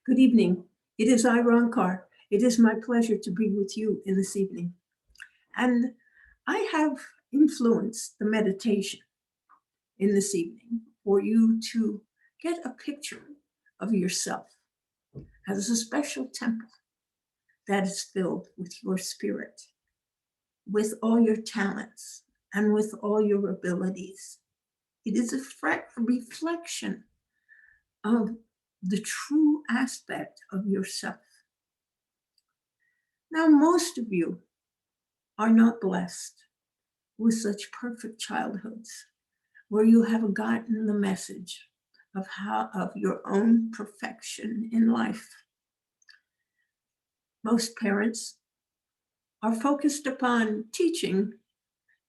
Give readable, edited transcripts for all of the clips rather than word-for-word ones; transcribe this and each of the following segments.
Good evening. It is I, Ronkar. It is my pleasure to be with you in this evening. And I have influenced the meditation in this evening for you to get a picture of yourself as a special temple that is filled with your spirit, with all your talents, and with all your abilities. It is a reflection of the true aspect of yourself. Now, most of you are not blessed with such perfect childhoods where you have gotten the message of your own perfection in life. Most parents are focused upon teaching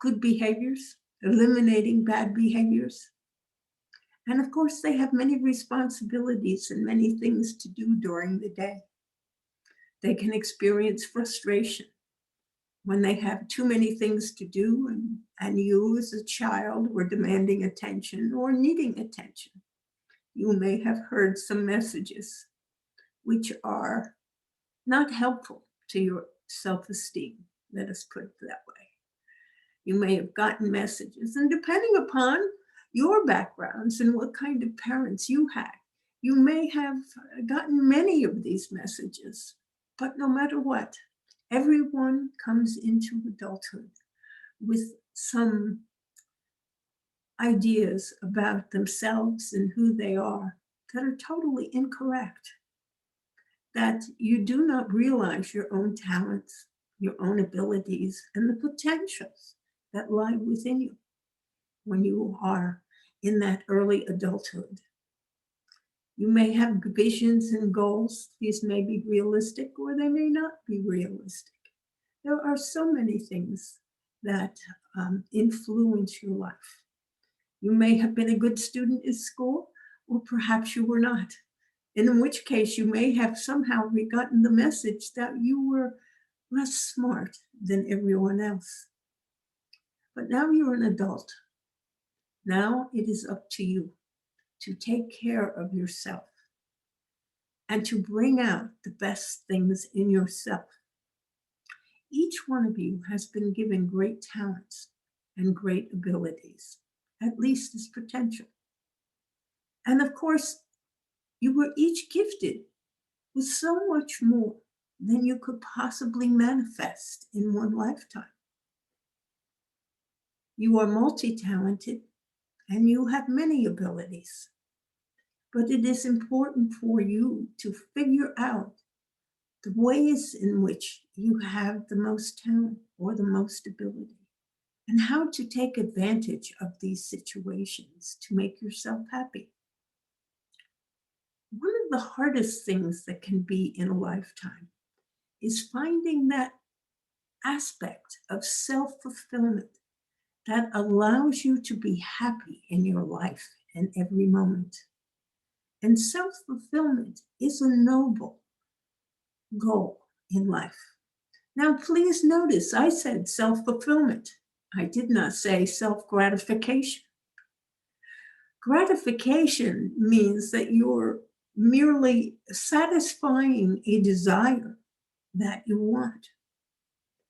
good behaviors, eliminating bad behaviors. And of course, they have many responsibilities and many things to do during the day. They can experience frustration when they have too many things to do, and you as a child were demanding attention or needing attention. You may have heard some messages which are not helpful to your self-esteem, let us put it that way. You may have gotten messages, and depending upon your backgrounds and what kind of parents you had, you may have gotten many of these messages. But no matter what, everyone comes into adulthood with some ideas about themselves and who they are that are totally incorrect. That you do not realize your own talents, your own abilities, and the potentials that lie within you when you are in that early adulthood. You may have visions and goals. These may be realistic or they may not be realistic. There are so many things that influence your life. You may have been a good student at school, or perhaps you were not. In which case, you may have somehow gotten the message that you were less smart than everyone else. But now you're an adult. Now it is up to you to take care of yourself and to bring out the best things in yourself. Each one of you has been given great talents and great abilities, at least as potential. And of course, you were each gifted with so much more than you could possibly manifest in one lifetime. You are multi-talented and you have many abilities. But it is important for you to figure out the ways in which you have the most talent or the most ability, and how to take advantage of these situations to make yourself happy. One of the hardest things that can be in a lifetime is finding that aspect of self-fulfillment that allows you to be happy in your life in every moment. And self-fulfillment is a noble goal in life. Now, please notice I said self-fulfillment. I did not say self-gratification. Gratification means that you're merely satisfying a desire that you want.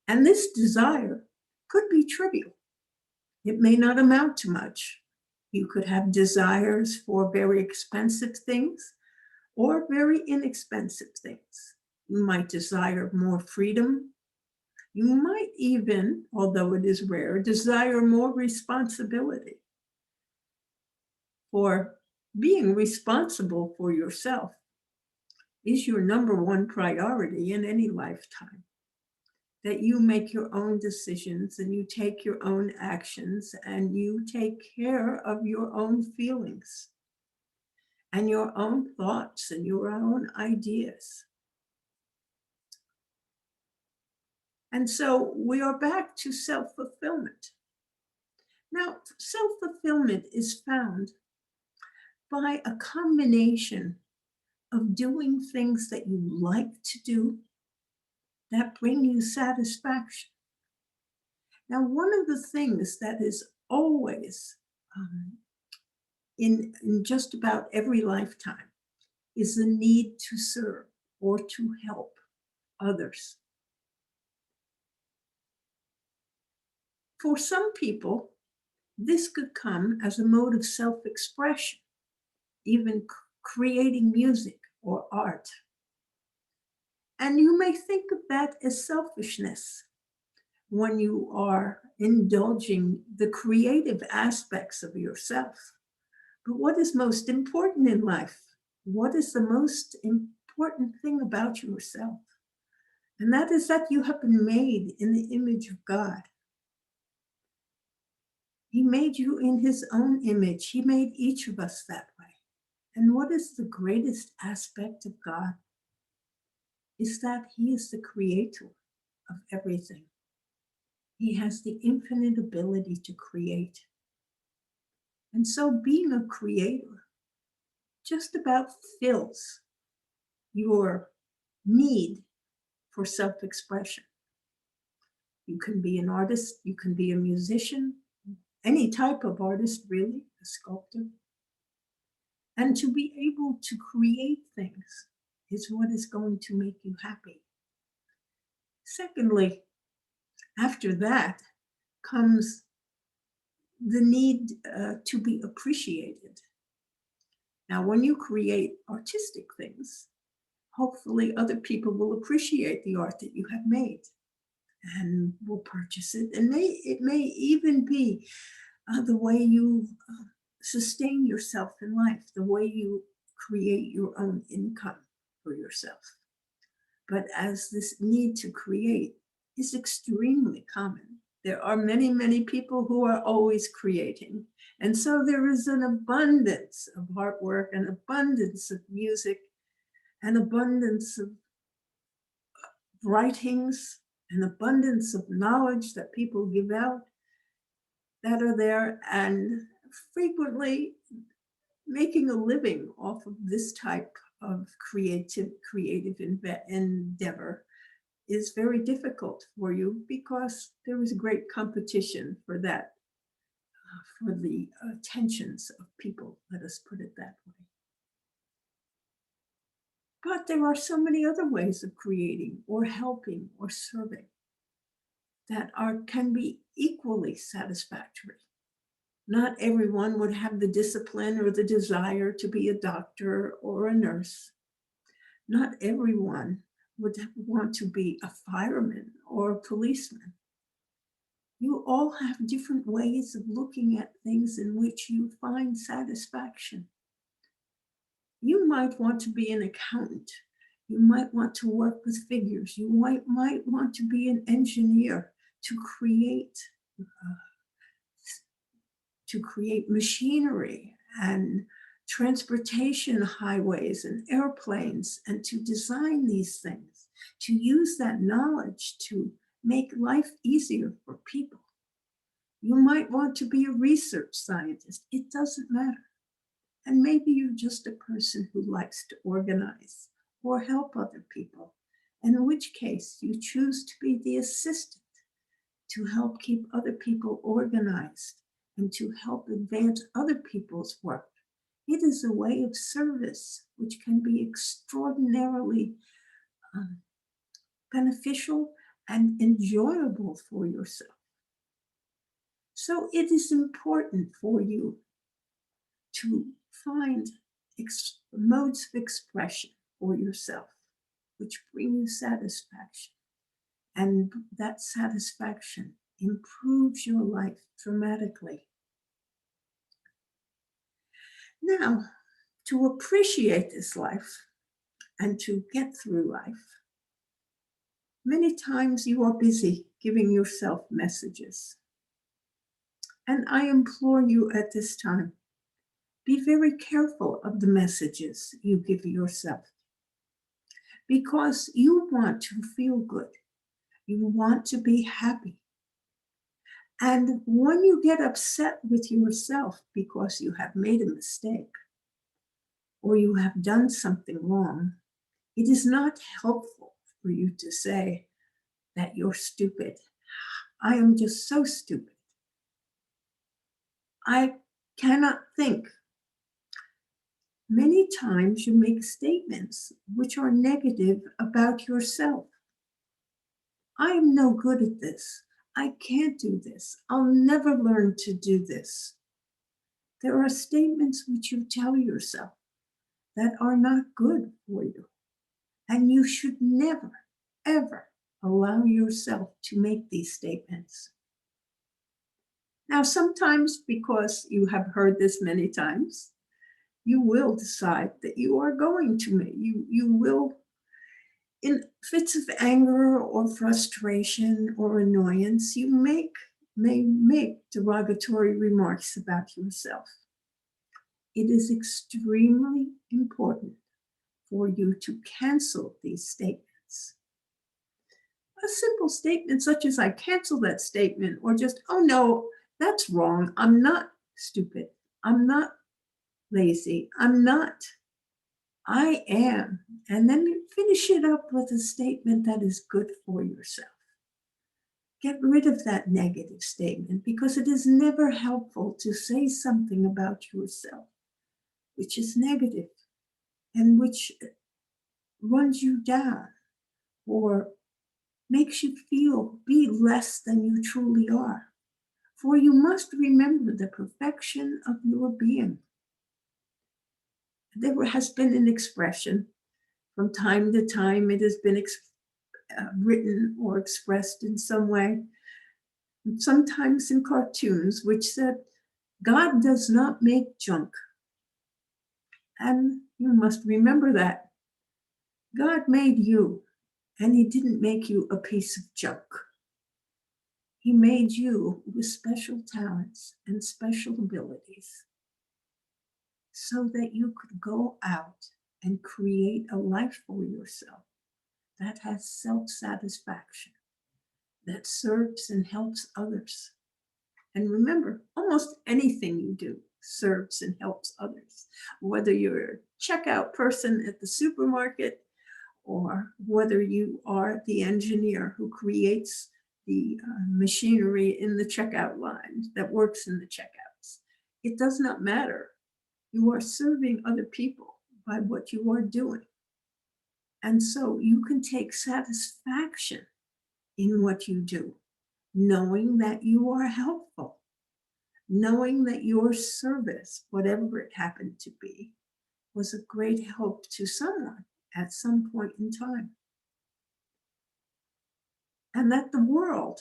And this desire could be trivial. It may not amount to much. You could have desires for very expensive things or very inexpensive things. You might desire more freedom. You might even, although it is rare, desire more responsibility. For being responsible for yourself is your number one priority in any lifetime. That you make your own decisions and you take your own actions and you take care of your own feelings and your own thoughts and your own ideas. And so we are back to self-fulfillment. Now, self-fulfillment is found by a combination of doing things that you like to do that bring you satisfaction. Now, one of the things that is always in just about every lifetime is the need to serve or to help others. For some people, this could come as a mode of self-expression, even creating music or art. And you may think of that as selfishness when you are indulging the creative aspects of yourself. But what is most important in life? What is the most important thing about yourself? And that is that you have been made in the image of God. He made you in his own image. He made each of us that way. And what is the greatest aspect of God? Is that he is the creator of everything. He has the infinite ability to create. And so being a creator just about fills your need for self-expression. You can be an artist, you can be a musician, any type of artist, really, a sculptor. And to be able to create things is what is going to make you happy. Secondly, after that comes the need to be appreciated. Now, when you create artistic things, hopefully other people will appreciate the art that you have made and will purchase it. And it may even be the way you sustain yourself in life, the way you create your own income for yourself. But as this need to create is extremely common, there are many, many people who are always creating. And so there is an abundance of artwork, an abundance of music, an abundance of writings, an abundance of knowledge that people give out that are there, and frequently making a living off of this type of creative endeavor is very difficult for you because there is great competition for that, for the attentions of people, let us put it that way. But there are so many other ways of creating or helping or serving that can be equally satisfactory. Not everyone would have the discipline or the desire to be a doctor or a nurse. Not everyone would want to be a fireman or a policeman. You all have different ways of looking at things in which you find satisfaction. You might want to be an accountant. You might want to work with figures. You might want to be an engineer to create machinery and transportation highways and airplanes, and to design these things, to use that knowledge to make life easier for people. You might want to be a research scientist. It doesn't matter. And maybe you're just a person who likes to organize or help other people, in which case you choose to be the assistant to help keep other people organized and to help advance other people's work. It is a way of service which can be extraordinarily beneficial and enjoyable for yourself. So it is important for you to find modes of expression for yourself which bring you satisfaction. And that satisfaction improves your life dramatically. Now, to appreciate this life and to get through life, many times you are busy giving yourself messages. And I implore you at this time, be very careful of the messages you give yourself, because you want to feel good. You want to be happy. And when you get upset with yourself because you have made a mistake or you have done something wrong, it is not helpful for you to say that you're stupid. I am just so stupid. I cannot think Many times you make statements which are negative about yourself. I am no good at this. I can't do this. I'll never learn to do this. There are statements which you tell yourself that are not good for you. And you should never, ever allow yourself to make these statements. Now, sometimes because you have heard this many times, you will decide that you are going to make, you will, in fits of anger or frustration or annoyance, you may make derogatory remarks about yourself. It is extremely important for you to cancel these statements. A simple statement such as I cancel that statement, or just, oh no, that's wrong. I'm not stupid. I'm not lazy. I'm not. I am. And then you finish it up with a statement that is good for yourself. Get rid of that negative statement, because it is never helpful to say something about yourself which is negative and which runs you down or makes you be less than you truly are. For you must remember the perfection of your being. There has been an expression from time to time, it has been written or expressed in some way, sometimes in cartoons, which said, God does not make junk. And you must remember that. God made you, and He didn't make you a piece of junk. He made you with special talents and special abilities so that you could go out and create a life for yourself that has self-satisfaction, that serves and helps others. And remember, almost anything you do serves and helps others, whether you're a checkout person at the supermarket or whether you are the engineer who creates the machinery in the checkout line that works in the checkouts. It does not matter. You are serving other people by what you are doing. And so you can take satisfaction in what you do, knowing that you are helpful, knowing that your service, whatever it happened to be, was a great help to someone at some point in time. And that the world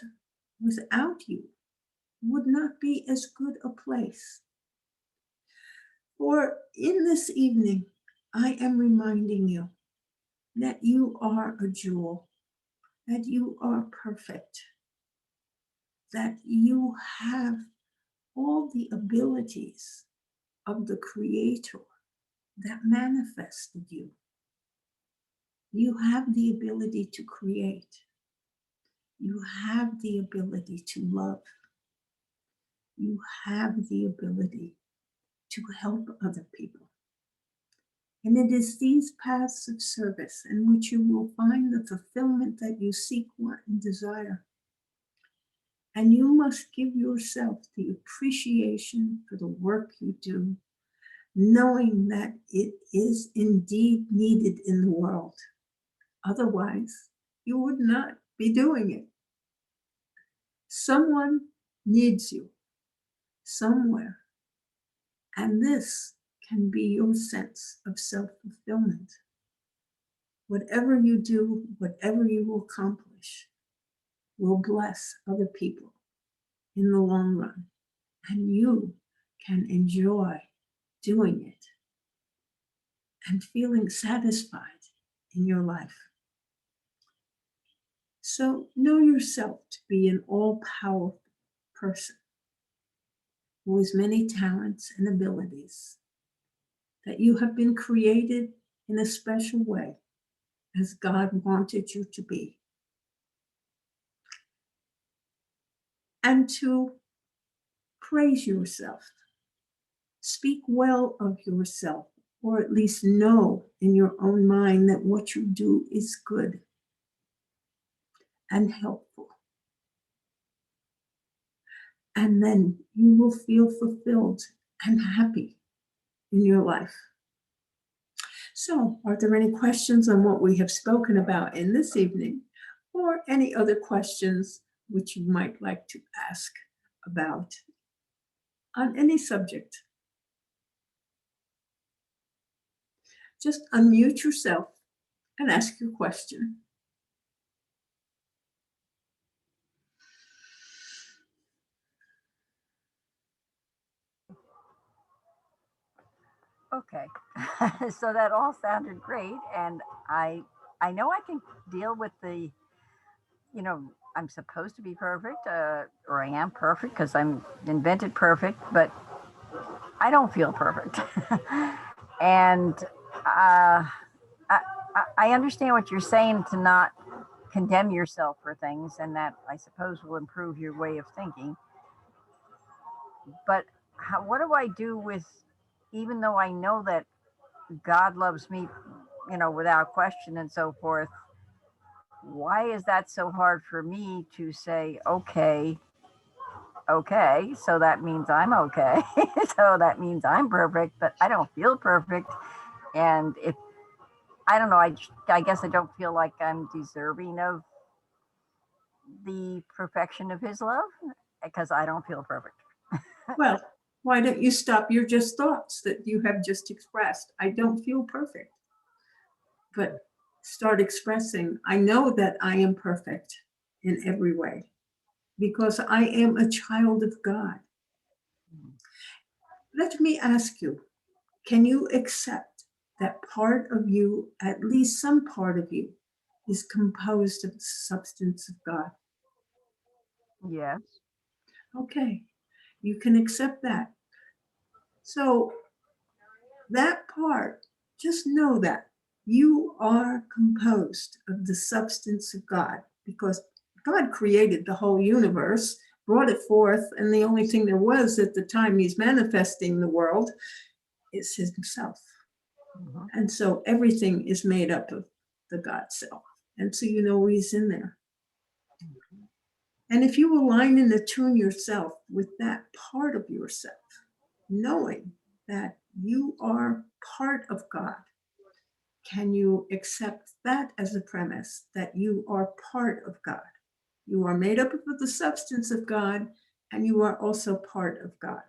without you would not be as good a place. For in this evening, I am reminding you that you are a jewel, that you are perfect, that you have all the abilities of the Creator that manifested you. You have the ability to create. You have the ability to love. You have the ability to help other people. And it is these paths of service in which you will find the fulfillment that you seek, want, and desire. And you must give yourself the appreciation for the work you do, knowing that it is indeed needed in the world. Otherwise, you would not be doing it. Someone needs you somewhere. And this can be your sense of self-fulfillment. Whatever you do, whatever you accomplish, will bless other people in the long run. And you can enjoy doing it and feeling satisfied in your life. So know yourself to be an all-powerful person who has many talents and abilities, that you have been created in a special way as God wanted you to be. And to praise yourself. Speak well of yourself, or at least know in your own mind that what you do is good and helpful. And then you will feel fulfilled and happy in your life. So, are there any questions on what we have spoken about in this evening, or any other questions which you might like to ask about on any subject? Just unmute yourself and ask your question. Okay, so that all sounded great, and I know I can deal with the, I'm supposed to be perfect, or I am perfect because I'm invented perfect, but I don't feel perfect, and I I understand what you're saying to not condemn yourself for things, and that I suppose will improve your way of thinking. But what do I do with, even though I know that God loves me, without question and so forth. Why is that so hard for me to say, okay, okay, so that means I'm okay. So that means I'm perfect, but I don't feel perfect. And if I don't know, I guess I don't feel like I'm deserving of the perfection of his love because I don't feel perfect. Well, why don't you stop your just thoughts that you have just expressed? I don't feel perfect, but start expressing, I know that I am perfect in every way because I am a child of God. Let me ask you, can you accept that part of you, at least some part of you, is composed of the substance of God? Yes. Okay, you can accept that. So that part, just know that you are composed of the substance of God because God created the whole universe, brought it forth, and the only thing there was at the time he's manifesting the world is himself. Mm-hmm. And so everything is made up of the God self. And so you know he's in there. Mm-hmm. And if you align and attune yourself with that part of yourself, knowing that you are part of God, can you accept that as a premise that you are part of God? You are made up of the substance of God and you are also part of God.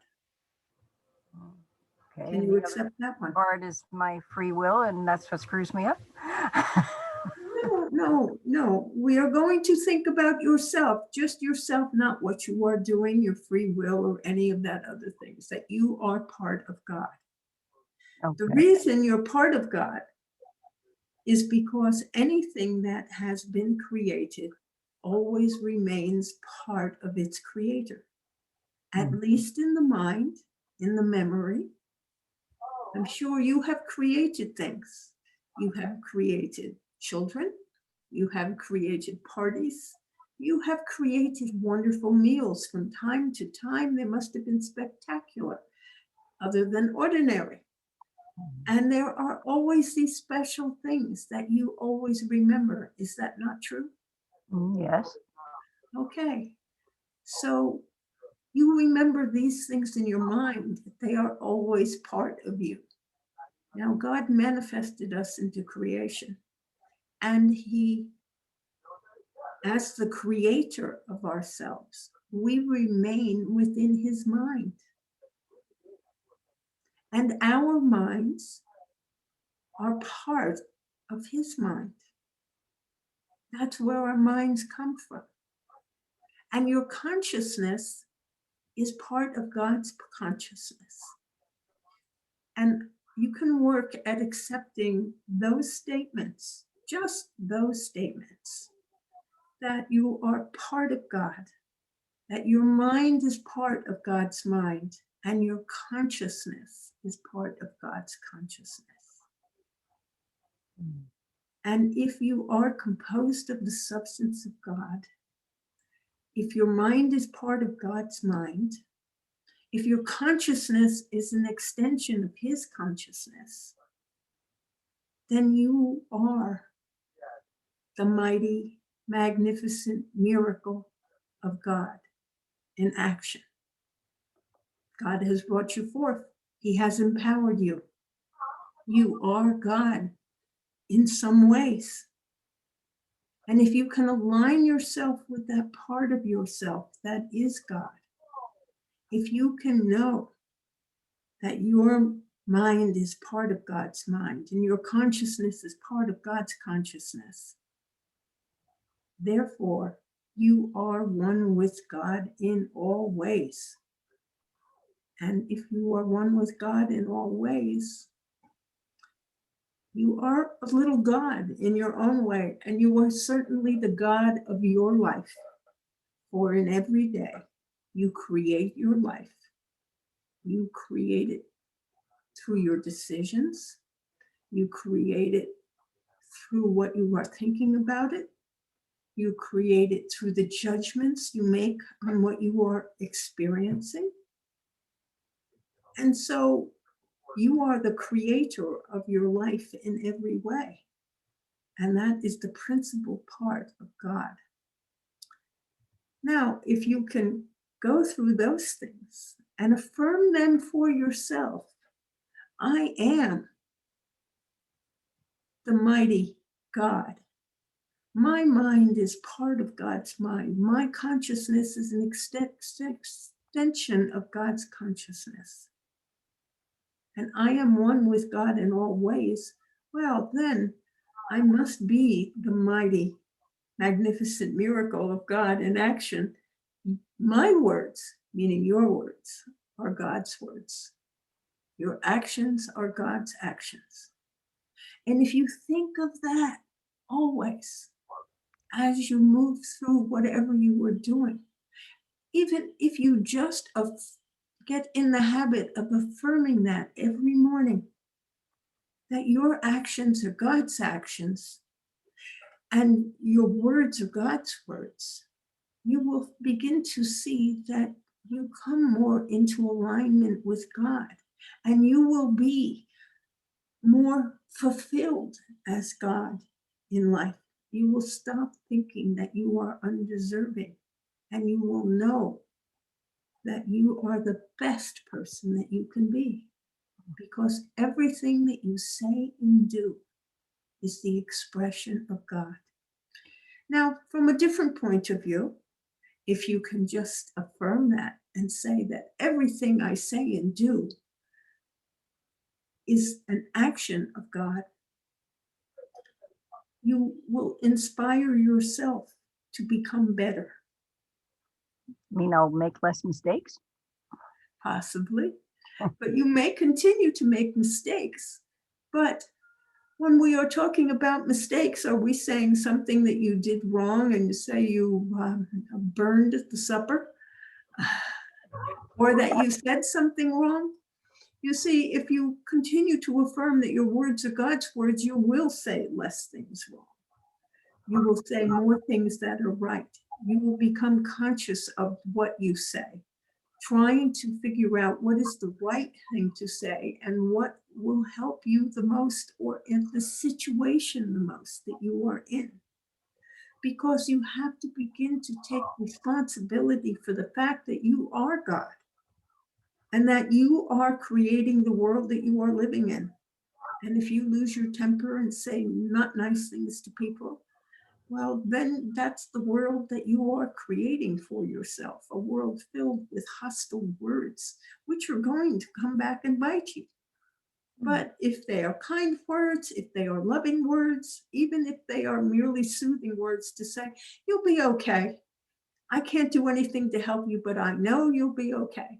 Okay. Can And you the other accept that one? part is my free will, and that's what screws me up. No, no, no. We are going to think about yourself, just yourself, not what you are doing, your free will, or any of that other things, that you are part of God. The Okay. reason you're part of God is because anything that has been created always remains part of its creator, at Mm. least in the mind, in the memory. I'm sure you have created things. You have created children. You have created parties. You have created wonderful meals from time to time. They must have been spectacular, other than ordinary. And there are always these special things that you always remember. Is that not true? Yes. Okay. So you remember these things in your mind, they are always part of you. Now, God manifested us into creation, and He, as the creator of ourselves, we remain within His mind. And our minds are part of His mind. That's where our minds come from. And your consciousness is part of God's consciousness. And you can work at accepting those statements, just those statements, that you are part of God, that your mind is part of God's mind, and your consciousness is part of God's consciousness. Mm. And if you are composed of the substance of God, if your mind is part of God's mind, if your consciousness is an extension of His consciousness, then you are the mighty, magnificent miracle of God in action. God has brought you forth. He has empowered you. You are God in some ways. And if you can align yourself with that part of yourself that is God, if you can know that your mind is part of God's mind and your consciousness is part of God's consciousness, therefore, you are one with God in all ways. And if you are one with God in all ways, you are a little God in your own way, and you are certainly the God of your life. For in every day, you create your life. You create it through your decisions. You create it through what you are thinking about it. You create it through the judgments you make on what you are experiencing. And so you are the creator of your life in every way. And that is the principal part of God. Now, if you can go through those things and affirm them for yourself, I am the mighty God. My mind is part of God's mind. My consciousness is an extension of God's consciousness. And I am one with God in all ways. Well, then I must be the mighty, magnificent miracle of God in action. My words, meaning your words, are God's words. Your actions are God's actions. And if you think of that always, as you move through whatever you are doing, even if you just get in the habit of affirming that every morning, that your actions are God's actions and your words are God's words, you will begin to see that you come more into alignment with God, and you will be more fulfilled as God in life. You will stop thinking that you are undeserving, and you will know that you are the best person that you can be, because everything that you say and do is the expression of God. Now, from a different point of view, if you can just affirm that and say that everything I say and do is an action of God, you will inspire yourself to become better. I'll make less mistakes? Possibly, but you may continue to make mistakes. But when we are talking about mistakes, are we saying something that you did wrong and you say you burned the supper? Or that you said something wrong? You see, if you continue to affirm that your words are God's words, you will say less things wrong. You will say more things that are right. You will become conscious of what you say, trying to figure out what is the right thing to say and what will help you the most, or in the situation the most that you are in. Because you have to begin to take responsibility for the fact that you are God and that you are creating the world that you are living in. And if you lose your temper and say not nice things to people, well, then that's the world that you are creating for yourself, a world filled with hostile words, which are going to come back and bite you. But if they are kind words, if they are loving words, even if they are merely soothing words to say, you'll be okay. I can't do anything to help you, but I know you'll be okay.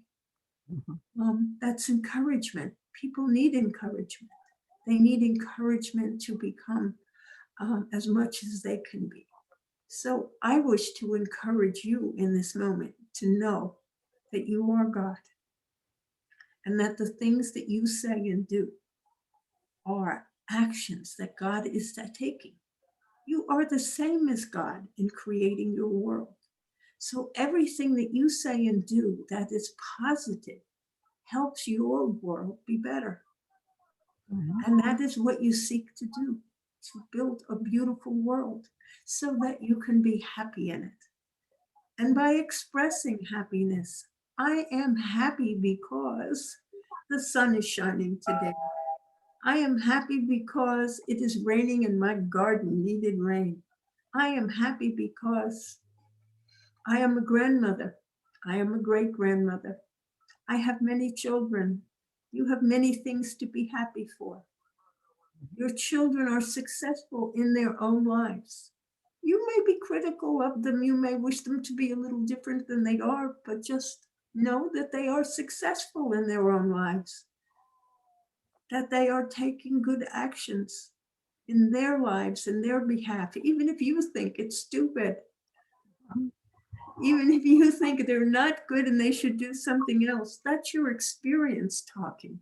That's encouragement. People need encouragement. They need encouragement to become as much as they can be. So I wish to encourage you in this moment to know that you are God and that the things that you say and do are actions that God is taking. You are the same as God in creating your world. So everything that you say and do that is positive helps your world be better. And that is what you seek to do, to build a beautiful world so that you can be happy in it. And by expressing happiness, I am happy because the sun is shining today. I am happy because it is raining and my garden needed rain. I am happy because I am a grandmother. I am a great grandmother. I have many children. You have many things to be happy for. Your children are successful in their own lives. You may be critical of them. You may wish them to be a little different than they are, but just know that they are successful in their own lives, that they are taking good actions in their lives, in their behalf, even if you think it's stupid, even if you think they're not good and they should do something else. That's your experience talking.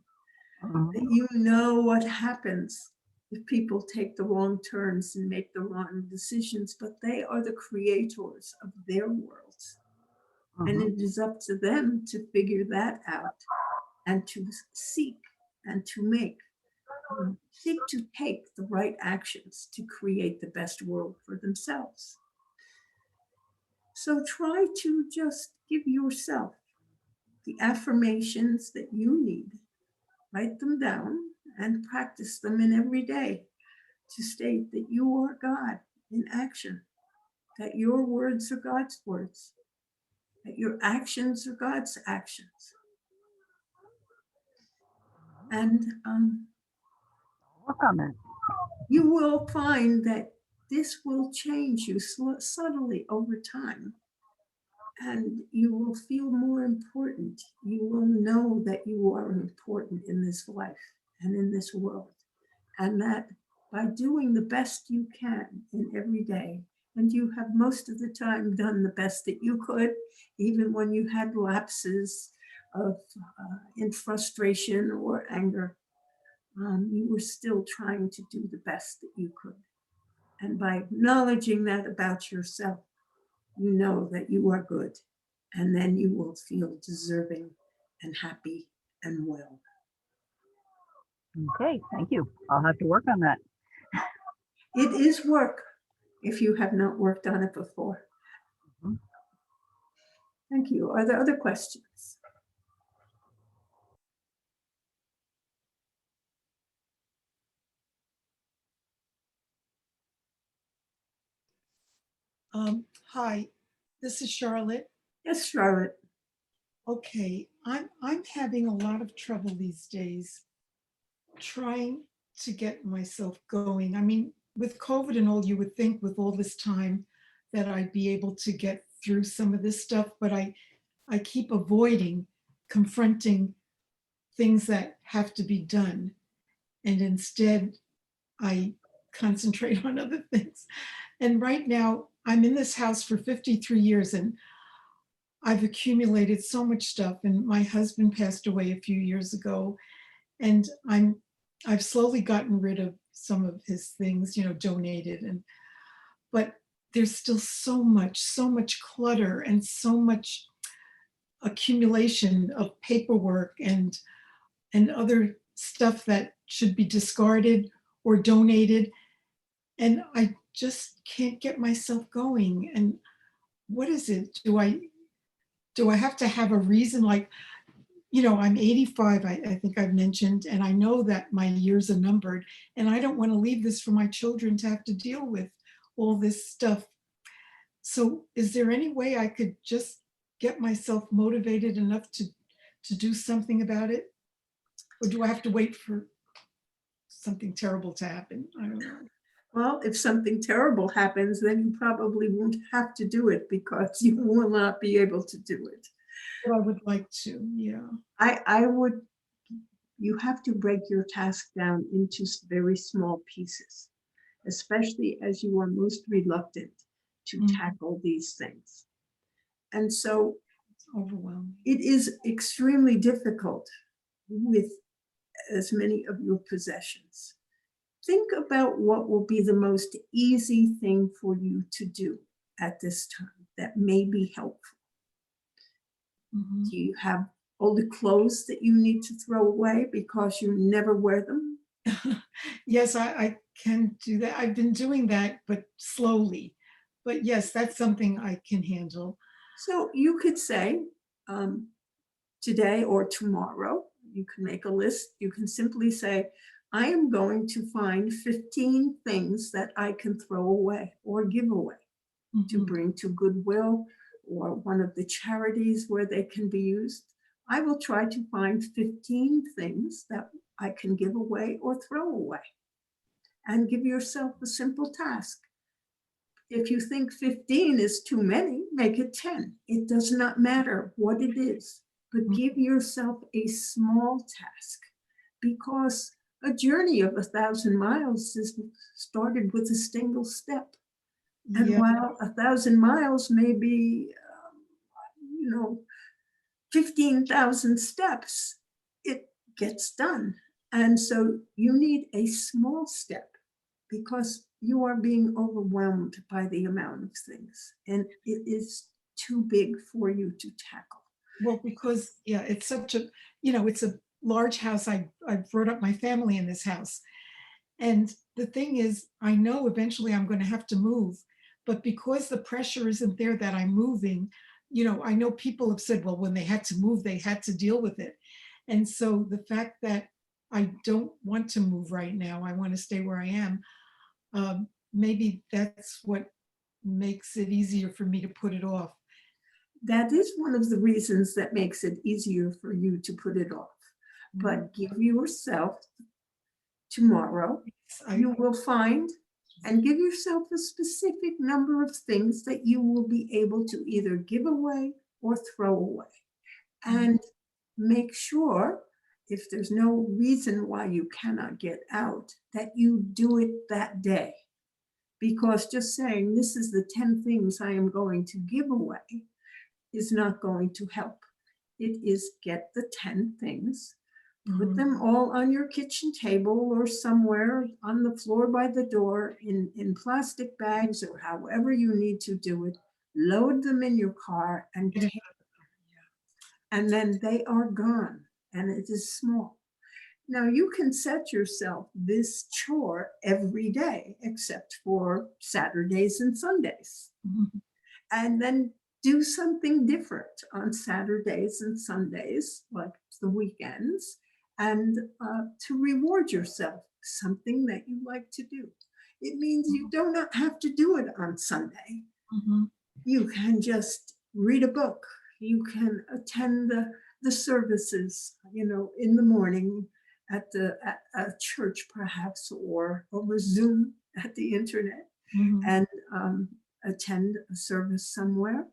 That you know what happens if people take the wrong turns and make the wrong decisions, but they are the creators of their worlds. And it is up to them to figure that out and to seek and to seek to take the right actions to create the best world for themselves. So try to just give yourself the affirmations that you need. Write them down and practice them in every day to state that you are God in action, that your words are God's words, that your actions are God's actions. And Work on that. you will find that this will change you subtly over time. And you will feel more important. You will know that you are important in this life and in this world. And that by doing the best you can in every day, and you have most of the time done the best that you could, even when you had lapses of in frustration or anger, you were still trying to do the best that you could. And by acknowledging that about yourself, you know that you are good, and then you will feel deserving and happy and well. Okay, thank you. I'll have to work on that. It is work if you have not worked on it before. Mhm. Thank you. Are there other questions? Hi, this is Charlotte. Yes, Charlotte. Okay, I'm having a lot of trouble these days trying to get myself going. I mean, with COVID and all, you would think with all this time that I'd be able to get through some of this stuff, but I keep avoiding confronting things that have to be done. And instead, I concentrate on other things. And right now, I'm in this house for 53 years and I've accumulated so much stuff, and my husband passed away a few years ago, and I've slowly gotten rid of some of his things, donated, but there's still so much clutter and so much accumulation of paperwork and other stuff that should be discarded or donated, and I just can't get myself going. And what is it? Do I have to have a reason? Like, I'm 85, I think I've mentioned, and I know that my years are numbered, and I don't want to leave this for my children to have to deal with all this stuff. So is there any way I could just get myself motivated enough to do something about it? Or do I have to wait for something terrible to happen? I don't know. Well, if something terrible happens, then you probably won't have to do it because you will not be able to do it. But I would like to, yeah. I would, you have to break your task down into very small pieces, especially as you are most reluctant to tackle these things. And so It's overwhelming. it is extremely difficult with as many of your possessions. Think about what will be the most easy thing for you to do at this time that may be helpful. Do you have all the clothes that you need to throw away because you never wear them? Yes, I can do that. I've been doing that, but slowly. But yes, that's something I can handle. So you could say today or tomorrow, you can make a list. You can simply say, I am going to find 15 things that I can throw away or give away to bring to Goodwill or one of the charities where they can be used. I will try to find 15 things that I can give away or throw away. And give yourself a simple task. If you think 15 is too many, make it 10. It does not matter what it is, but give yourself a small task, because a journey of 1,000 miles is started with a single step. And Yeah. while 1,000 miles may be, 15,000 steps, it gets done. And so you need a small step, because you are being overwhelmed by the amount of things, and it is too big for you to tackle. Well, because, yeah, it's such a, it's a large house. I brought up my family in this house. And the thing is, I know eventually I'm going to have to move, but because the pressure isn't there that I'm moving, I know people have said, well, when they had to move, they had to deal with it. And so the fact that I don't want to move right now, I want to stay where I am, maybe that's what makes it easier for me to put it off. That is one of the reasons that makes it easier for you to put it off. But give yourself tomorrow, you will find, and give yourself a specific number of things that you will be able to either give away or throw away. And make sure, if there's no reason why you cannot get out, that you do it that day. Because just saying, this is the 10 things I am going to give away, is not going to help. It is get the 10 things, put them all on your kitchen table or somewhere on the floor by the door in plastic bags, or however you need to do it. Load them in your car and take them. And then they are gone, and it is small. Now you can set yourself this chore every day, except for Saturdays and Sundays. And then do something different on Saturdays and Sundays, like the weekends, and to reward yourself, something that you like to do. It means you do not have to do it on Sunday. You can just read a book. You can attend the services, in the morning at a church perhaps, or over Zoom at the internet, and attend a service somewhere.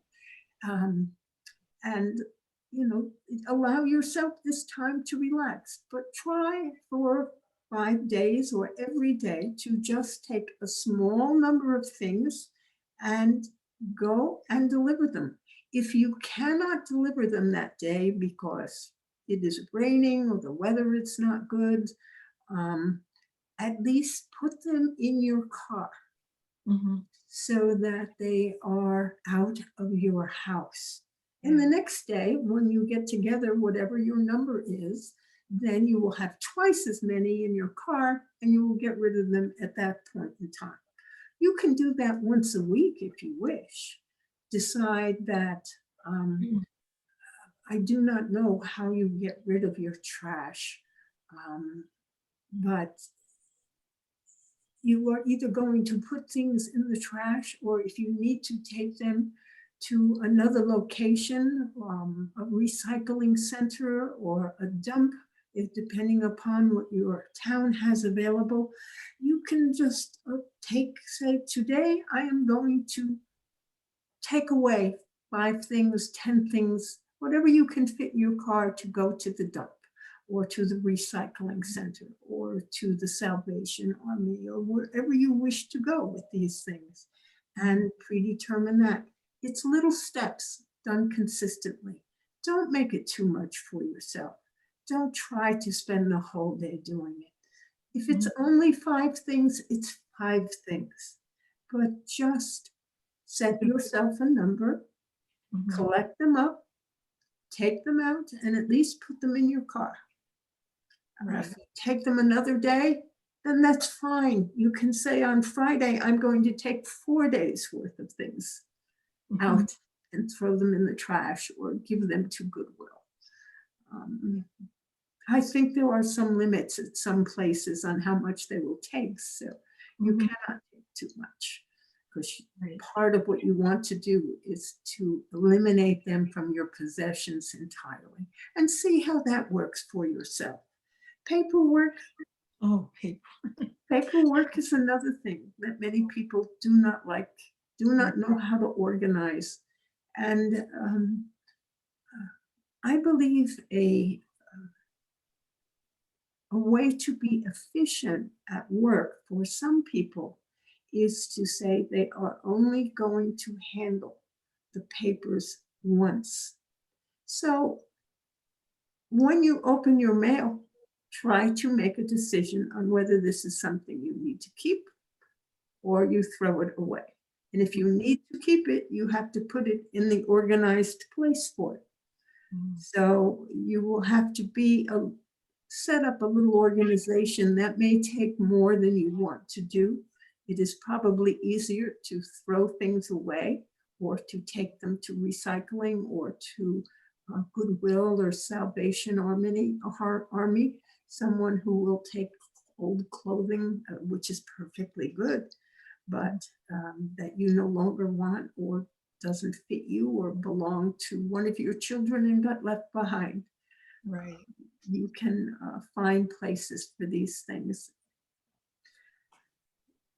And allow yourself this time to relax, but try for 5 days or every day to just take a small number of things and go and deliver them. If you cannot deliver them that day because it is raining or the weather is not good, at least put them in your car so that they are out of your house. And the next day, when you get together, whatever your number is, then you will have twice as many in your car, and you will get rid of them at that point in time. You can do that once a week if you wish. Decide that I do not know how you get rid of your trash, but you are either going to put things in the trash, or if you need to take them to another location, a recycling center or a dump, depending upon what your town has available, you can just say, today I am going to take away 5 things, 10 things, whatever you can fit in your car to go to the dump, or to the recycling center, or to the Salvation Army, or wherever you wish to go with these things, and predetermine that. It's little steps done consistently. Don't make it too much for yourself. Don't try to spend the whole day doing it. If it's only 5 things, it's 5 things. But just set yourself a number, collect them up, take them out, and at least put them in your car. If you take them another day, then that's fine. You can say on Friday, I'm going to take 4 days worth of things out and throw them in the trash or give them to Goodwill. I think there are some limits at some places on how much they will take. So you Mhm. cannot take too much, because Right. part of what you want to do is to eliminate them from your possessions entirely and see how that works for yourself. Paperwork, Oh, paper. paperwork is another thing that many people do not like, do not know how to organize. And I believe a way to be efficient at work for some people is to say they are only going to handle the papers once. So when you open your mail, try to make a decision on whether this is something you need to keep or you throw it away. And if you need to keep it, you have to put it in the organized place for it. Mm. So you will have to set up a little organization that may take more than you want to do. It is probably easier to throw things away or to take them to recycling or to Goodwill or Salvation Army, someone who will take old clothing, which is perfectly good, but that you no longer want or doesn't fit you or belong to one of your children and got left behind. Right. You can find places for these things.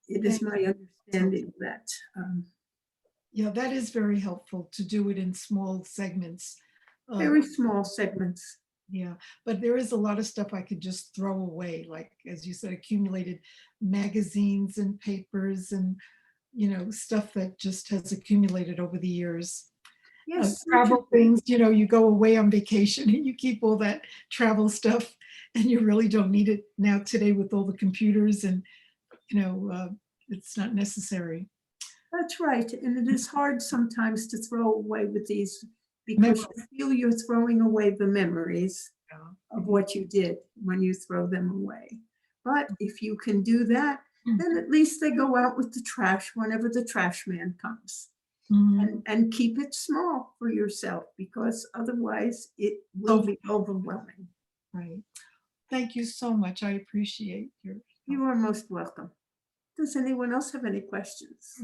It is Thank my understanding that Yeah, that is very helpful to do it in small segments. very small segments. Yeah, but there is a lot of stuff I could just throw away, like, as you said, accumulated magazines and papers and, stuff that just has accumulated over the years. Yes, Travel things, you go away on vacation and you keep all that travel stuff and you really don't need it now today with all the computers and, it's not necessary. that's right. And it is hard sometimes to throw away with these because Memory. you feel you're throwing away the memories of what you did when you throw them away. But if you can do that, then at least they go out with the trash whenever the trash man comes. Mhm. And keep it small for yourself because otherwise it will be overwhelming. Right. Thank you so much. I appreciate your You are most welcome. Does anyone else have any questions?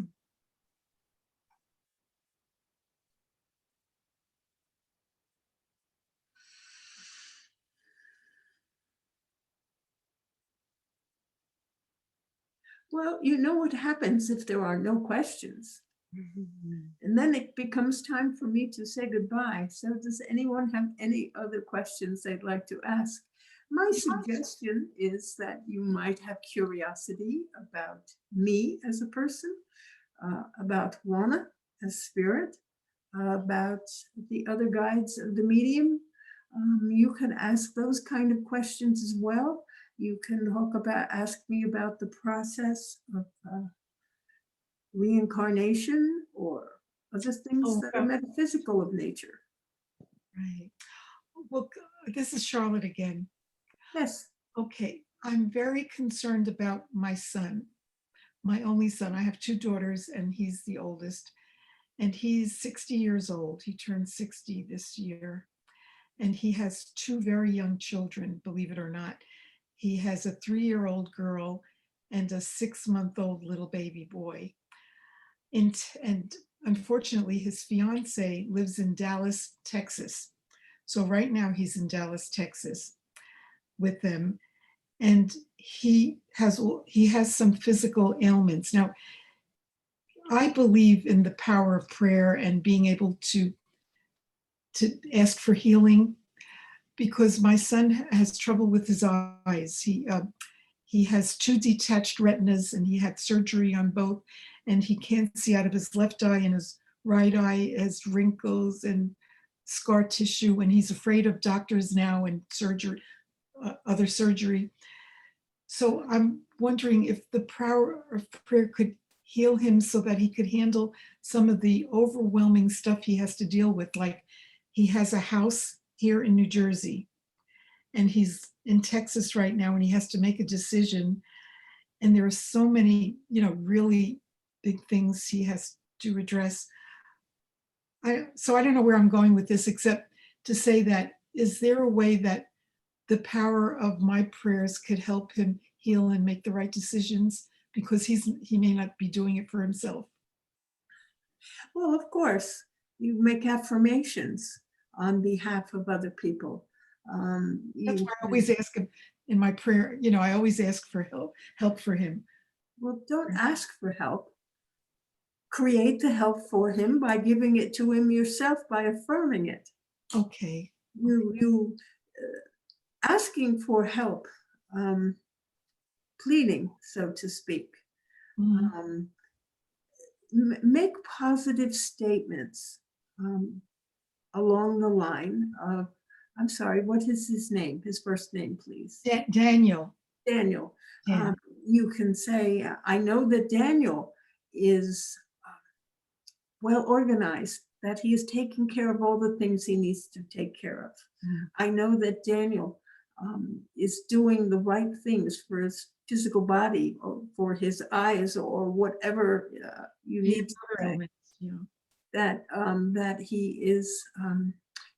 Well, you know what happens if there are no questions. And then it becomes time for me to say goodbye. So does anyone have any other questions they'd like to ask? My suggestion is that you might have curiosity about me as a person, about Juana as spirit, about the other guides of the medium. You can ask those kind of questions as well. You can ask me about the process of reincarnation or other things that are metaphysical of nature. Right. Well, this is Charlotte again. Yes. Okay. I'm very concerned about my son, my only son. I have two daughters, and he's the oldest. And he's 60 years old. He turned 60 this year. And he has two very young children, believe it or not. He has a 3-year-old girl and a 6-month-old little baby boy. And unfortunately, his fiance lives in Dallas, Texas. So right now he's in Dallas, Texas with them. And he has some physical ailments. Now, I believe in the power of prayer and being able to ask for healing because my son has trouble with his eyes. He has two detached retinas and he had surgery on both, and he can't see out of his left eye, and his right eye has wrinkles and scar tissue, and he's afraid of doctors now and surgery, other surgery. So I'm wondering if the power of prayer could heal him so that he could handle some of the overwhelming stuff he has to deal with. Like he has a house here in New Jersey and he's in Texas right now and he has to make a decision. And there are so many, really big things he has to address. So I don't know where I'm going with this, except to say that, is there a way that the power of my prayers could help him heal and make the right decisions, because he may not be doing it for himself. Well, of course, you make affirmations on behalf of other people. That's why I always ask him in my prayer, I always ask for help for him. Well, don't ask for help. Create the help for him by giving it to him yourself, by affirming it. Okay. You asking for help, pleading, so to speak. Mhm. Make positive statements along the line of, I'm sorry, what is his name? His first name, please. Daniel. Daniel. Yeah. You can say, I know that Daniel is well organized, that he is taking care of all the things he needs to take care of. I know that Daniel is doing the right things for his physical body or for his eyes or whatever you need to say. That he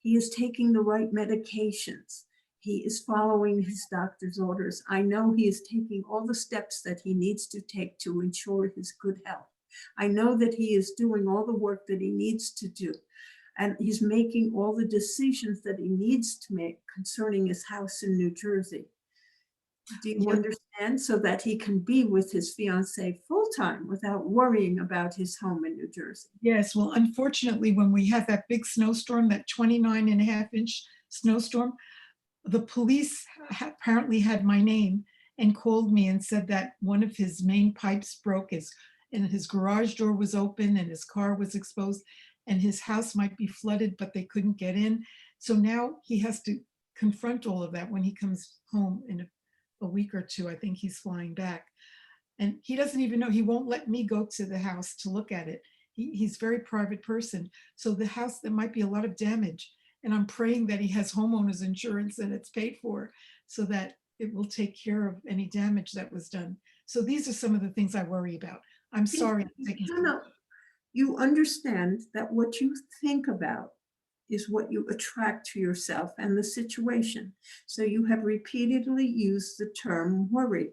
is taking the right medications. He is following his doctor's orders. I know he is taking all the steps that he needs to take to ensure his good health. I know that he is doing all the work that he needs to do. And he's making all the decisions that he needs to make concerning his house in New Jersey. Do you understand? So that he can be with his fiancée full-time without worrying about his home in New Jersey. Yes, well, unfortunately, when we had that big snowstorm, that 29.5-inch snowstorm, the police apparently had my name and called me and said that one of his main pipes broke, and his garage door was open and his car was exposed and his house might be flooded, but they couldn't get in. So now he has to confront all of that when he comes home in a week or two. I think he's flying back. And he doesn't even know, he won't let me go to the house to look at it. He's a very private person. So the house, there might be a lot of damage. And I'm praying that he has homeowners insurance and it's paid for so that it will take care of any damage that was done. So these are some of the things I worry about. I'm sorry. You understand that what you think about is what you attract to yourself and the situation. So you have repeatedly used the term worry.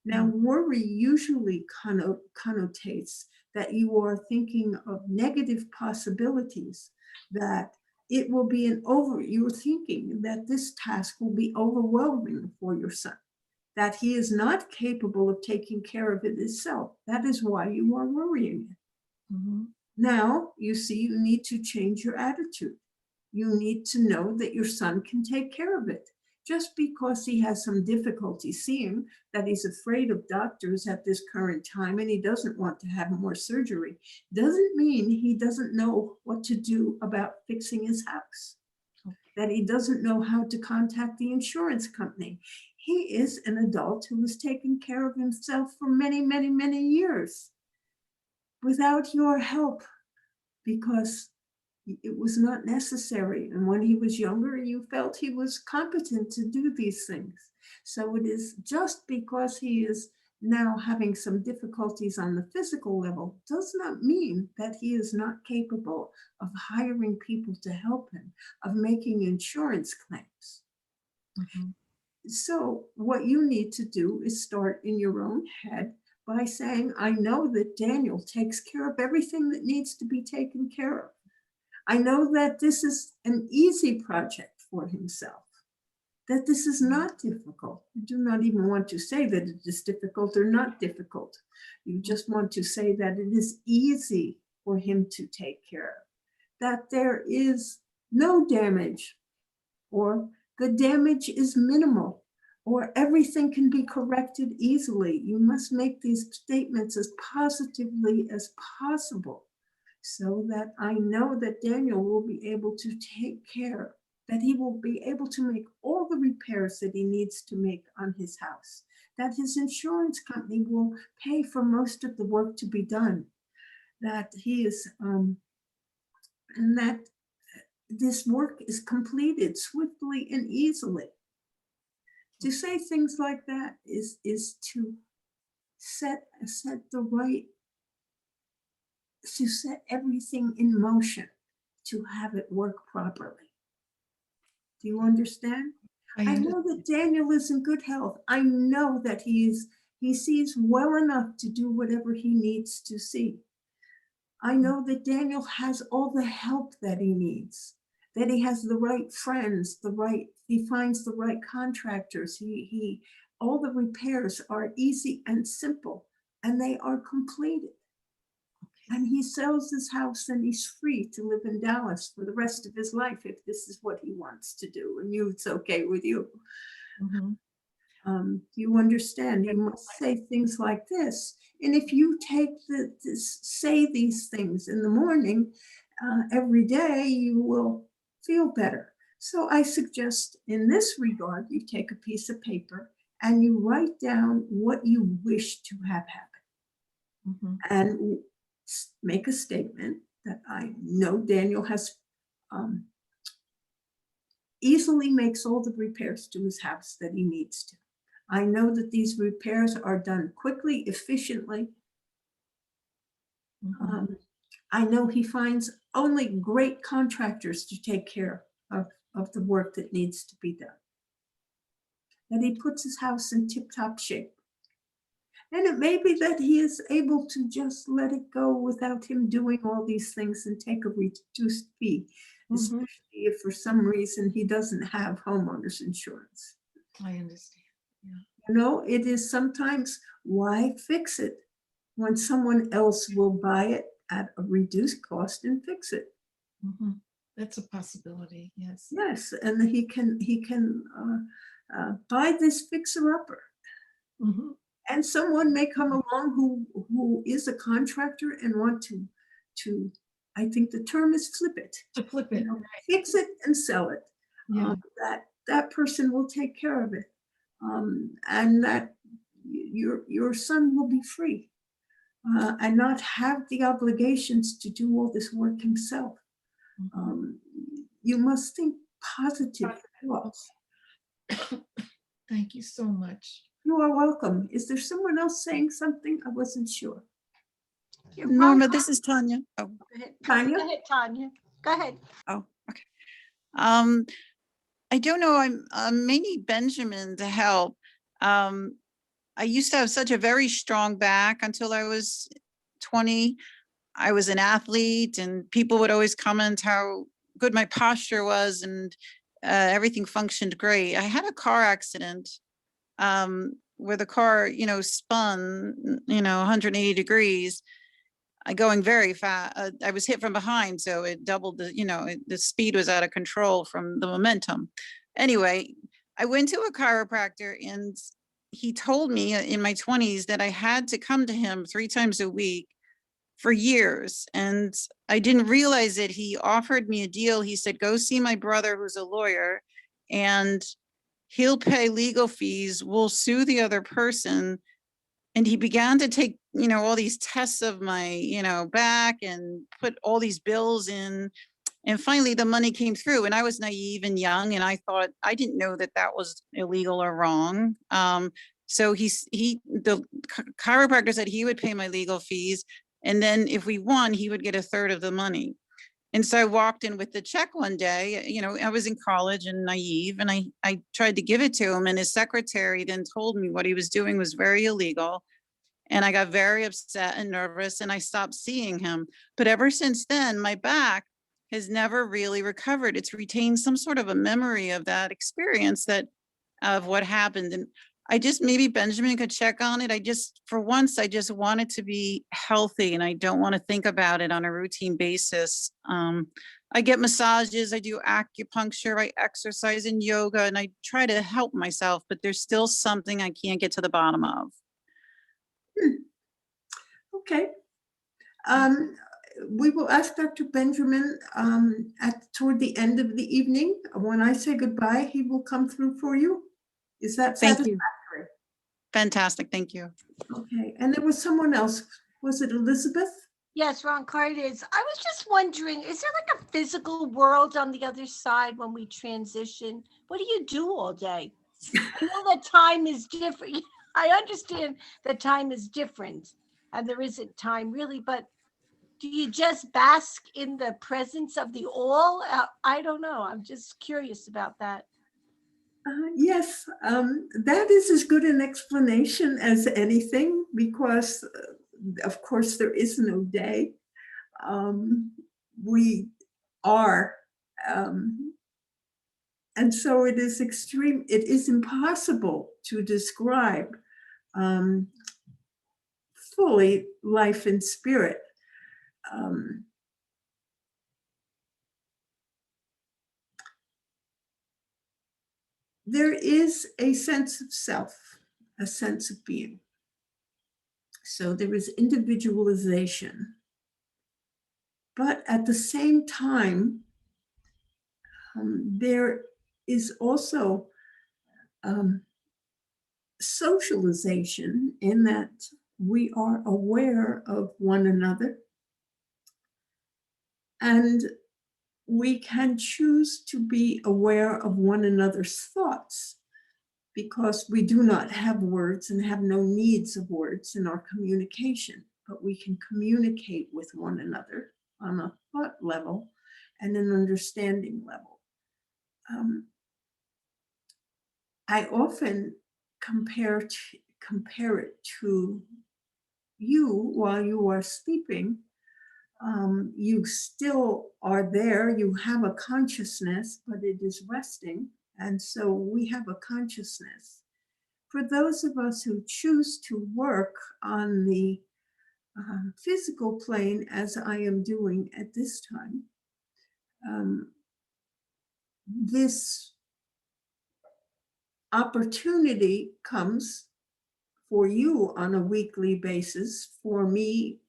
Now, worry usually connotates that you are thinking of negative possibilities, that it will be you're thinking that this task will be overwhelming for your son, that he is not capable of taking care of it himself. That is why you are worrying. Now, you see, you need to change your attitude. You need to know that your son can take care of it. Just because he has some difficulty seeing, that he's afraid of doctors at this current time and he doesn't want to have more surgery, doesn't mean he doesn't know what to do about fixing his house, that he doesn't know how to contact the insurance company. He is an adult who has taken care of himself for many, many, many years without your help, because it was not necessary. And when he was younger, you felt he was competent to do these things. So it is just because he is now having some difficulties on the physical level does not mean that he is not capable of hiring people to help him, of making insurance claims. So what you need to do is start in your own head by saying, I know that Daniel takes care of everything that needs to be taken care of. I know that this is an easy project for himself, that this is not difficult. You do not even want to say that it is difficult or not difficult. You just want to say that it is easy for him to take care of, that there is no damage, or the damage is minimal, or everything can be corrected easily. You must make these statements as positively as possible, so that I know that Daniel will be able to take care, that he will be able to make all the repairs that he needs to make on his house, that his insurance company will pay for most of the work to be done, that he is, and that this work is completed swiftly and easily. To say things like that is to set everything in motion to have it work properly. Do you understand? I I understand. know that Daniel is in good health. I know that he sees well enough to do whatever he needs to see. I know that Daniel has all the help that he needs, that he has the right friends, he finds the right contractors. All the repairs are easy and simple, and they are completed. And he sells his house and he's free to live in Dallas for the rest of his life if this is what he wants to do, and it's okay with you. Mhm. You understand, you must say things like this. And if you say these things in the morning, every day, you will feel better. So I suggest in this regard, you take a piece of paper and you write down what you wish to have happen. Mhm. And make a statement that I know Daniel has easily makes all the repairs to his house that he needs to. I know that these repairs are done quickly, efficiently. Mhm. I know he finds only great contractors to take care of the work that needs to be done. That he puts his house in tip-top shape. And it may be that he is able to just let it go without him doing all these things and take a reduced fee, especially if for some reason he doesn't have homeowners insurance. I understand. Yeah. You know, it is sometimes, why fix it when someone else will buy it at a reduced cost and fix it? Mhm. That's a possibility. Yes. Yes, and he can buy this fixer-upper. Mhm. And someone may come along who is a contractor and want to I think the term is flip it. To flip You it. know, fix it and sell it. Yeah. That person will take care of it, and that your son will be free, and not have the obligations to do all this work himself. Mhm. You must think positive thoughts. Thank you so much. You are welcome. Is there someone else saying something? I wasn't sure. Yeah, Norma, Ron, this is Tanya. Oh, go ahead. Tanya? Go ahead, Tanya. Go ahead. oh, okay. Um, I don't know. I may need Benjamin to help. I used to have such a very strong back until I was 20. I was an athlete, and people would always comment how good my posture was, and everything functioned great. I had a car accident where the car, spun, 180 degrees. Going very fast. I was hit from behind, so it doubled the speed was out of control from the momentum. Anyway, I went to a chiropractor, and he told me in my 20s that I had to come to him 3 times a week for years. And I didn't realize it. He offered me a deal. He said, go see my brother, who's a lawyer, and he'll pay legal fees. We'll sue the other person. And he began to take, all these tests of my, back and put all these bills in. And finally the money came through, and I was naive and young, and I thought, I didn't know that that was illegal or wrong. So the chiropractor said he would pay my legal fees. And then if we won, he would get a third of the money. And so I walked in with the check one day, I was in college and naive, and I tried to give it to him, and his secretary then told me what he was doing was very illegal. And I got very upset and nervous, and I stopped seeing him. But ever since then, my back has never really recovered. It's retained some sort of a memory of that experience, of what happened. And maybe Benjamin could check on it. For once, I just want it to be healthy, and I don't want to think about it on a routine basis. I get massages, I do acupuncture, I exercise and yoga, and I try to help myself, but there's still something I can't get to the bottom of. Okay. We will ask Dr. Benjamin toward the end of the evening. When I say goodbye, he will come through for you. Is that Thank satisfactory? you. Fantastic. Thank you. Okay. And there was someone else. Was it Elizabeth? Yes, Ron Card is. I was just wondering, is there like a physical world on the other side when we transition? What do you do all day? I know that time is different. I understand that time is different and there isn't time really, but do you just bask in the presence of the all? I don't know. I'm just curious about that. Yes, that is as good an explanation as anything because, of course, there is no day. We are. Um, and so it is it is impossible to describe um, fully life in spirit. Um, there is a sense of self, a sense of being. So there is individualization. But at the same time, there is also um, socialization in that we are aware of one another and we can choose to be aware of one another's thoughts because we do not have words and have no needs of words in our communication, but we can communicate with one another on a thought level and an understanding level. I often compare it to you while you are sleeping. You still are there. You have a consciousness, but it is resting. And so we have a consciousness. For those of us who choose to work on the physical plane, as I am doing at this time, this opportunity comes for you on a weekly basis. For me,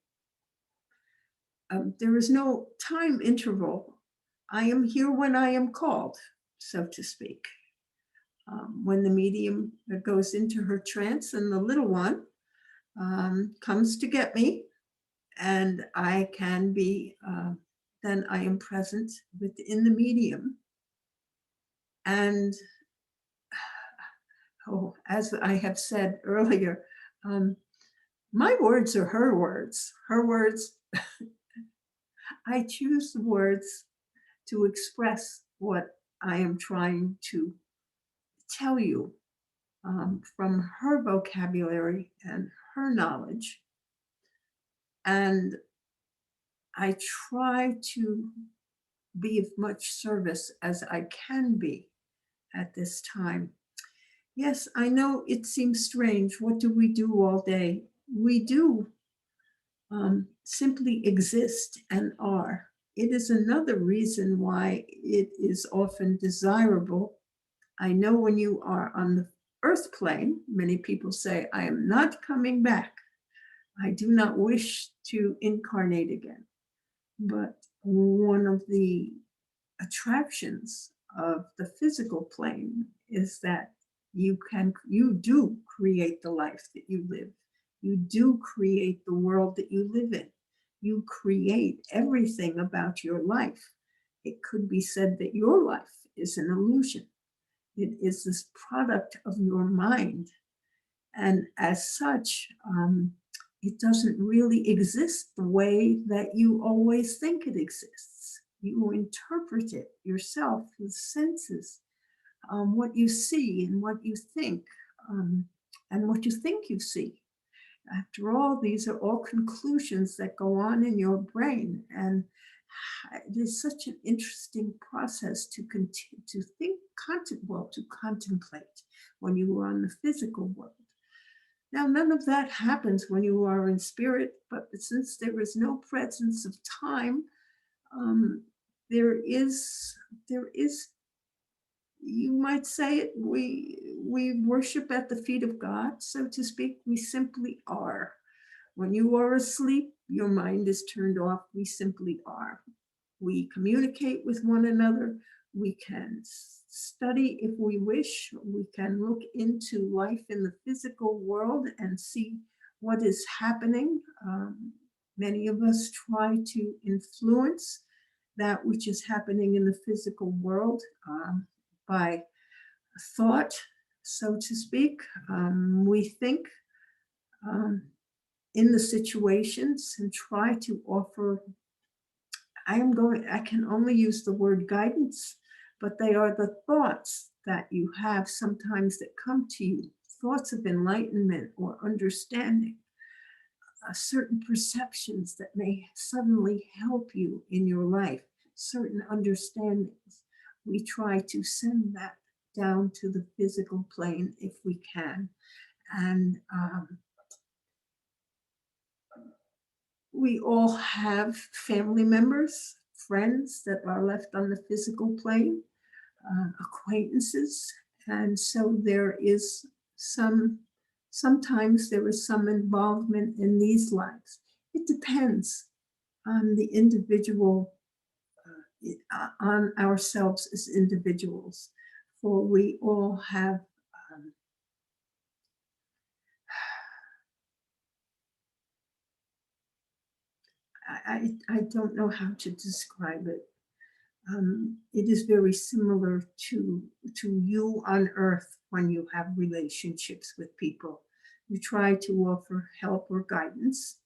there is no time interval. I am here when I am called, so to speak. When the medium goes into her trance and the little one comes to get me, and I can be, then I am present within the medium. And as I have said earlier, my words are her words. Her words, I choose the words to express what I am trying to tell you from her vocabulary and her knowledge. And I try to be of much service as I can be at this time. Yes, I know it seems strange. What do we do all day? We do simply exist and are. It is another reason why it is often desirable. I know when you are on the earth plane, many people say, I am not coming back. I do not wish to incarnate again. But one of the attractions of the physical plane is that you do create the life that you live. You do create the world that you live in. You create everything about your life. It could be said that your life is an illusion. It is this product of your mind. And as such, it doesn't really exist the way that you always think it exists. You interpret it yourself with senses, what you see and what you think, and what you think you see. After all, these are all conclusions that go on in your brain. And it is such an interesting process to continue to think, to contemplate when you are on the physical world. Now, none of that happens when you are in spirit, but since there is no presence of time, there is, you might say it, we worship at the feet of God, so to speak. We simply are. When you are asleep, your mind is turned off. We simply are. We communicate with one another. We can study if we wish. We can look into life in the physical world and see what is happening. Many of us try to influence that which is happening in the physical world by thought, so to speak. We think in the situations and try to offer, I can only use the word guidance, but they are the thoughts that you have sometimes that come to you, thoughts of enlightenment or understanding, certain perceptions that may suddenly help you in your life, certain understandings. We try to send that down to the physical plane if we can. And we all have family members, friends that are left on the physical plane, acquaintances. And so there is sometimes there is some involvement in these lives. It depends on the individual, on ourselves as individuals, for we all have I don't know how to describe it. It is very similar to you on earth when you have relationships with people. You try to offer help or guidance,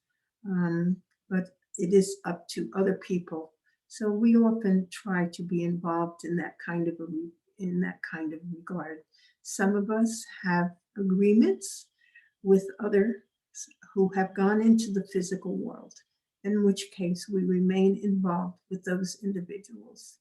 but it is up to other people. So we often try to be involved in that kind of regard. Some of us have agreements with others who have gone into the physical world, in which case we remain involved with those individuals.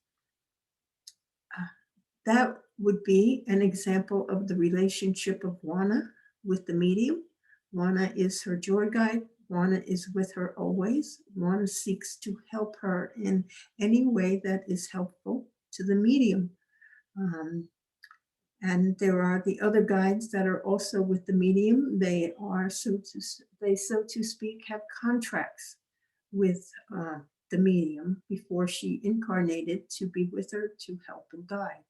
That would be an example of the relationship of Juana with the medium. Juana is her joy guide. Juana is with her always. Juana seeks to help her in any way that is helpful to the medium. And there are the other guides that are also with the medium. They are, so to speak, have contracts with the medium before she incarnated to be with her to help and guide.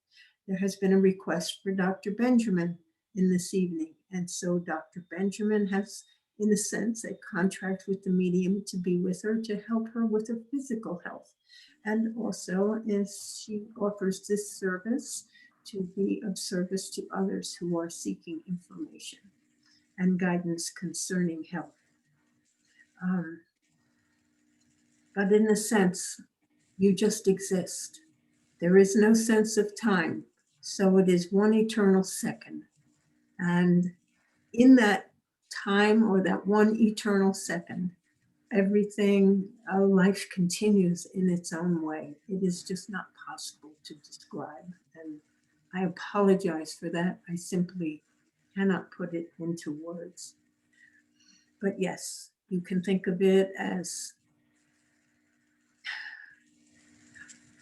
There has been a request for Dr. Benjamin in this evening. And so Dr. Benjamin has, in a sense, a contract with the medium to be with her, to help her with her physical health. And also, as she offers this service, to be of service to others who are seeking information and guidance concerning health. But in a sense, you just exist. There is no sense of time. So it is one eternal second. And in that time, or that one eternal second, everything, life continues in its own way. It is just not possible to describe. And I apologize for that. I simply cannot put it into words. But yes, you can think of it as,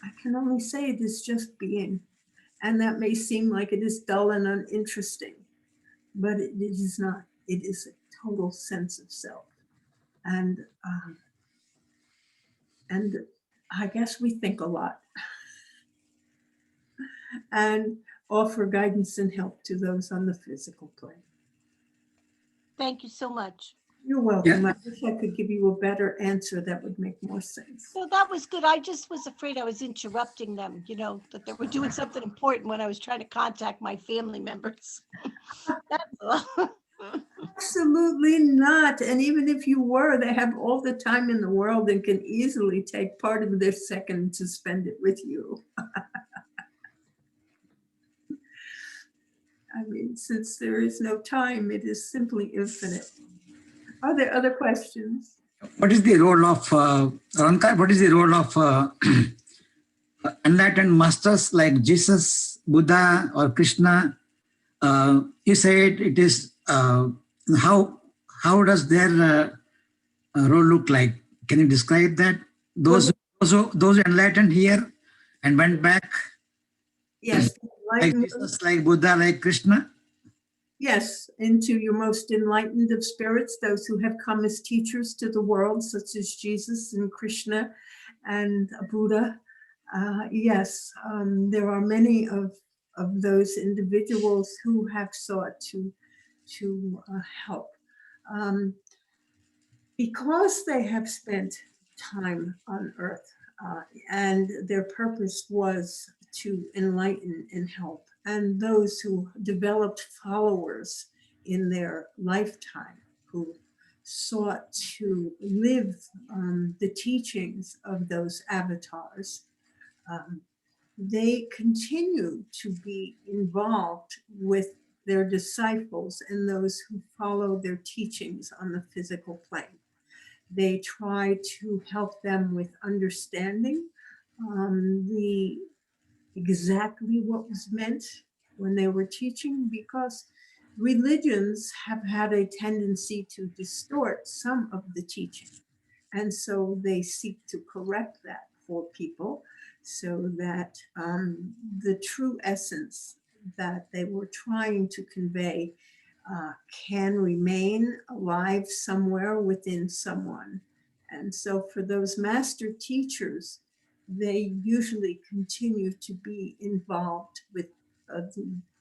I can only say it is just being. And that may seem like it is dull and uninteresting, but it is not. It is a total sense of self. And I guess we think a lot and offer guidance and help to those on the physical plane. Thank you so much. You're welcome. Yeah. I wish I could give you a better answer that would make more sense. So that was good. I just was afraid I was interrupting them, you know, that they were doing something important when I was trying to contact my family members. That's all. Absolutely not. And even if you were, they have all the time in the world and can easily take part of their second to spend it with you. I mean, since there is no time, it is simply infinite. Are there other questions? What is the role of Rankar? What is the role of enlightened masters like Jesus, Buddha, or Krishna? You said it is how does their role look like? Can you describe that? Those enlightened here and went back, Yes, like Jesus, like Buddha, like Krishna. yes, into your most enlightened of spirits, those who have come as teachers to the world, such as Jesus and Krishna and Buddha. Yes, there are many of those individuals who have sought to help. Because they have spent time on earth and their purpose was to enlighten and help, and those who developed followers in their lifetime who sought to live the teachings of those avatars, they continue to be involved with their disciples and those who follow their teachings on the physical plane. They try to help them with understanding the exactly what was meant when they were teaching, because religions have had a tendency to distort some of the teaching. And so they seek to correct that for people so that the true essence that they were trying to convey can remain alive somewhere within someone. And so for those master teachers, they usually continue to be involved with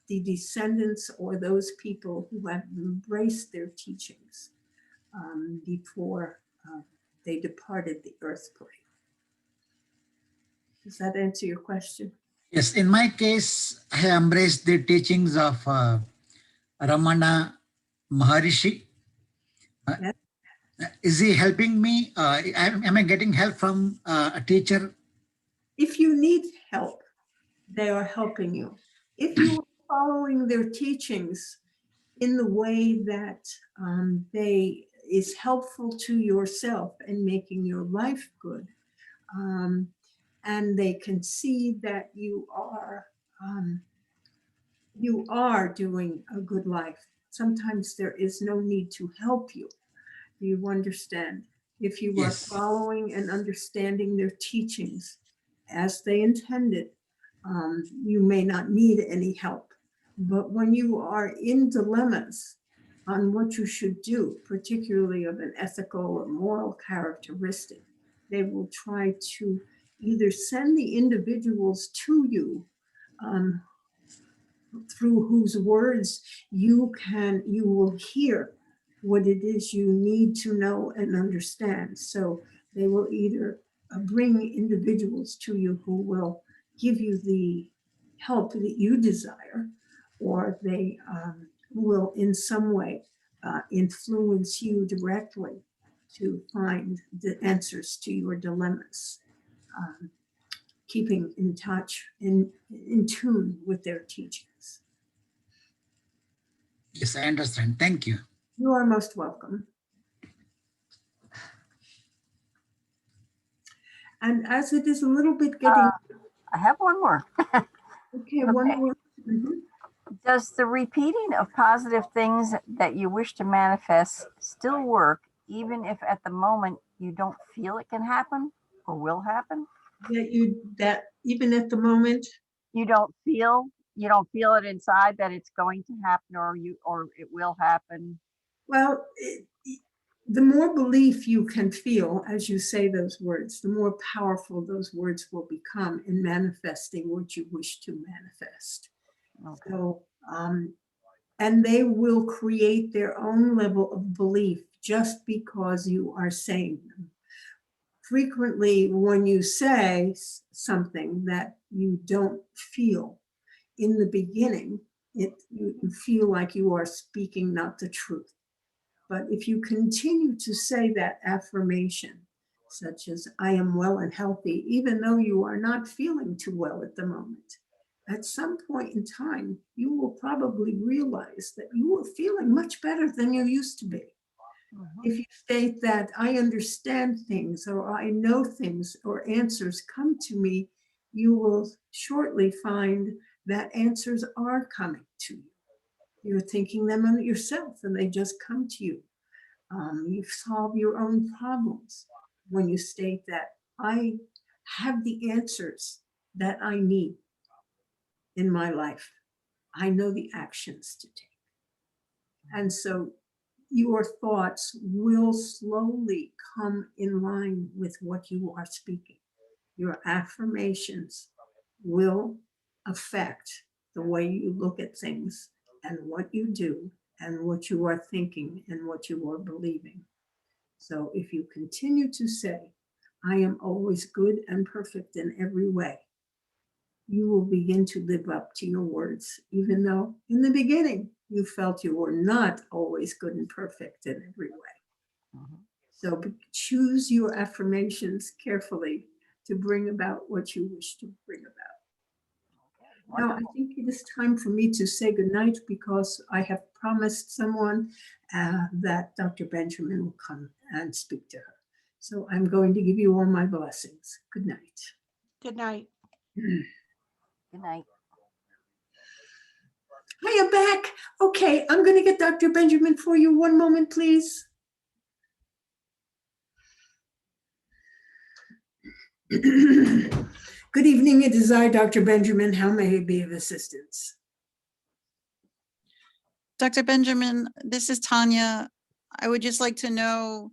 the descendants or those people who have embraced their teachings before they departed the earth plane. Does that answer your question? Yes, in my case, I embraced the teachings of Ramana Maharishi. Yes. Is he helping me? Am I getting help from a teacher? If you need help, they are helping you. If you are following their teachings in the way that they is helpful to yourself and making your life good, and they can see that you are doing a good life, sometimes there is no need to help you. Do you understand? If you are Yes. following and understanding their teachings as they intended, you may not need any help. But when you are in dilemmas on what you should do, particularly of an ethical or moral characteristic, they will try to either send the individuals to you through whose words you will hear what it is you need to know and understand. So they will either bring individuals to you who will give you the help that you desire, or they will in some way influence you directly to find the answers to your dilemmas, keeping in touch, in tune with their teachings. Yes, I understand. Thank you. You are most welcome. And as it is a little bit getting, I have one more. okay, one okay. more. Mhm. Does the repeating of positive things that you wish to manifest still work, even if at the moment you don't feel it can happen or will happen? That even at the moment, You don't feel it inside that it's going to happen or it will happen. well, the more belief you can feel as you say those words, the more powerful those words will become in manifesting what you wish to manifest. Okay. So, and they will create their own level of belief just because you are saying them. Frequently, when you say something that you don't feel in the beginning, you feel like you are speaking not the truth. But if you continue to say that affirmation, such as I am well and healthy, even though you are not feeling too well at the moment, at some point in time, you will probably realize that you are feeling much better than you used to be. If you state that I understand things or I know things or answers come to me, you will shortly find that answers are coming to you. You're thinking them yourself and they just come to you. You solve your own problems when you state that I have the answers that I need in my life. I know the actions to take. And so your thoughts will slowly come in line with what you are speaking. Your affirmations will affect the way you look at things and what you do and what you are thinking and what you are believing. So if you continue to say, I am always good and perfect in every way, you will begin to live up to your words, even though in the beginning you felt you were not always good and perfect in every way. So choose your affirmations carefully to bring about what you wish to bring about. Now, I Wonderful. think it is time for me to say goodnight because I have promised someone that Dr. Benjamin will come and speak to her. So I'm going to give you all my blessings. Good night. Good night. Good night. Hiya, back. Okay, I'm going to get Dr. Benjamin for you. One moment, please. Good evening. It is I, Dr. Benjamin. How may I be of assistance? Dr. Benjamin, this is Tanya. I would just like to know